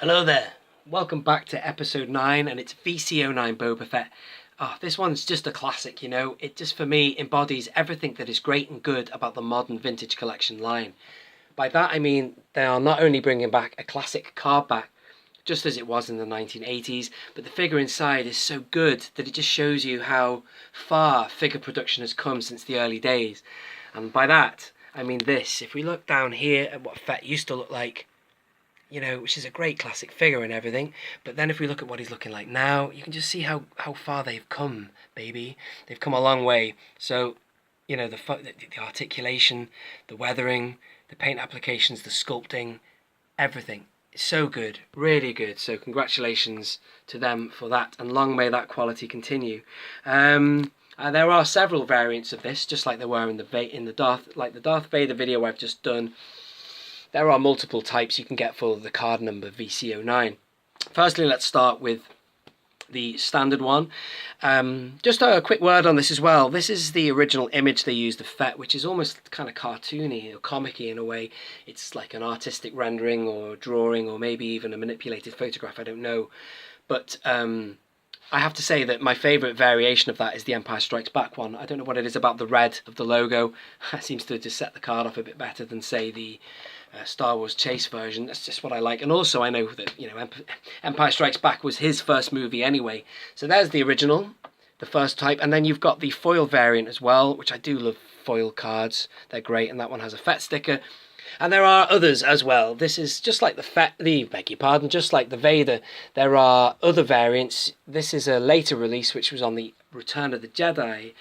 Hello there, welcome back to episode 9, and it's VC09 Boba Fett. This one's just a classic, you know. It just, for me, embodies everything that is great and good about the modern vintage collection line. By that I mean they are not only bringing back a classic card back, just as it was in the 1980s, but the figure inside is so good that it just shows you how far figure production has come since the early days. And by that I mean this. If we look down here at what Fett used to look like, you know, which is a great classic figure and everything, but then if we look at what he's looking like now, you can just see how far they've come, baby. They've come a long way. So, you know, the articulation, the weathering, the paint applications, the sculpting, everything. It's so good, really good. So congratulations to them for that, and long may that quality continue. There are several variants of this, just like there were in the Darth Vader video I've just done. There are multiple types you can get for the card number VC09. Firstly, let's start with the standard one. Just a quick word on this as well. This is the original image they used of Fett, which is almost kind of cartoony or comic-y in a way. It's like an artistic rendering or drawing, or maybe even a manipulated photograph, I don't know. But I have to say that my favourite variation of that is the Empire Strikes Back one. I don't know what it is about the red of the logo. It seems to just set the card off a bit better than, say, the Star Wars Chase version. That's just what I like. And also I know that, you know, Empire Strikes Back was his first movie anyway. So there's the original, the first type. And then you've got the foil variant as well, which I do love foil cards. They're great, and that one has a Fett sticker. And there are others as well. This is just like just like the Vader. There are other variants. This is a later release, which was on the Return of the Jedi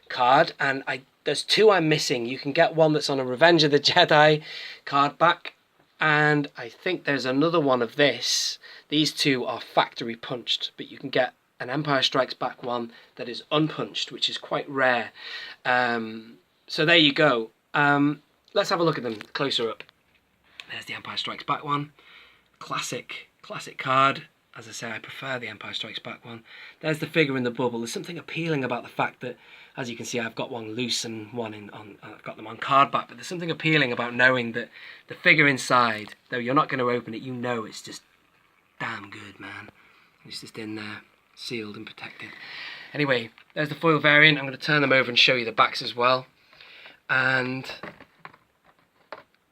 card, and there's two I'm missing. You can get one that's on a Revenge of the Jedi card back, and I think there's another one of this. These two are factory punched, but you can get an Empire Strikes Back one that is unpunched, which is quite rare. So there you go. Let's have a look at them closer up. There's the Empire Strikes Back one. Classic card. As I say, I prefer the Empire Strikes Back one. There's the figure in the bubble. There's something appealing about the fact that, as you can see, I've got one loose and one I've got them on card back, but there's something appealing about knowing that the figure inside, though you're not going to open it, you know it's just damn good, man. It's just in there, sealed and protected. Anyway, there's the foil variant. I'm going to turn them over and show you the backs as well. And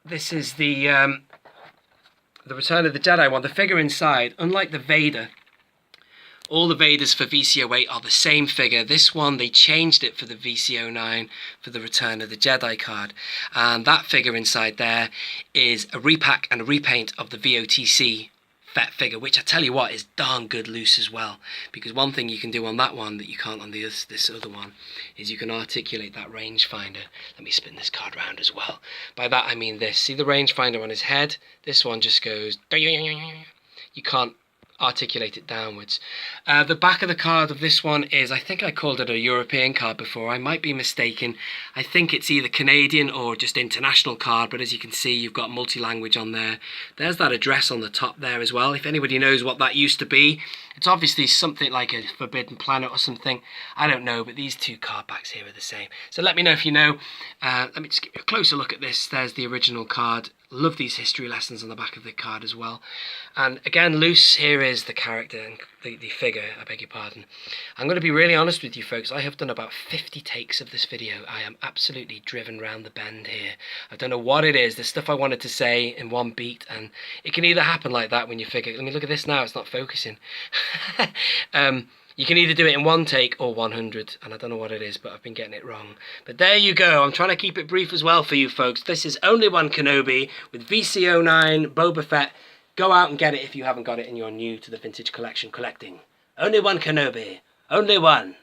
this is the Return of the Jedi one. The figure inside, unlike the Vader, all the Vaders for VC08 are the same figure. This one, they changed it for the VC09 for the Return of the Jedi card. And that figure inside there is a repack and a repaint of the VOTC Fett figure, which I tell you what is darn good loose as well, because one thing you can do on that one that you can't on this other one is you can articulate that rangefinder. Let me spin this card around as well. By that I mean this. See the rangefinder on his head? This one just goes, you can't articulate it downwards. The back of the card of this one is, I think I called it a European card before, I might be mistaken. I think it's either Canadian or just international card, but as you can see, you've got multi-language on there. There's that address on the top there as well, if anybody knows what that used to be. It's obviously something like a Forbidden Planet or something, I don't know, but these two card backs here are the same. So let me know if you know. Let me just give you a closer look at this. There's the original card. Love these history lessons on the back of the card as well. And again, loose, here is the character and the figure, I beg your pardon. I'm going to be really honest with you folks, I have done about 50 takes of this video. I am absolutely driven round the bend here. I don't know what it is, there's stuff I wanted to say in one beat, and it can either happen like that when you figure, let me look at this now, it's not focusing. You can either do it in one take or 100, and I don't know what it is, but I've been getting it wrong. But there you go, I'm trying to keep it brief as well for you folks. This is Only One Kenobi with VC09 Boba Fett. Go out and get it if you haven't got it and you're new to the vintage collection collecting. Only One Kenobi, only one.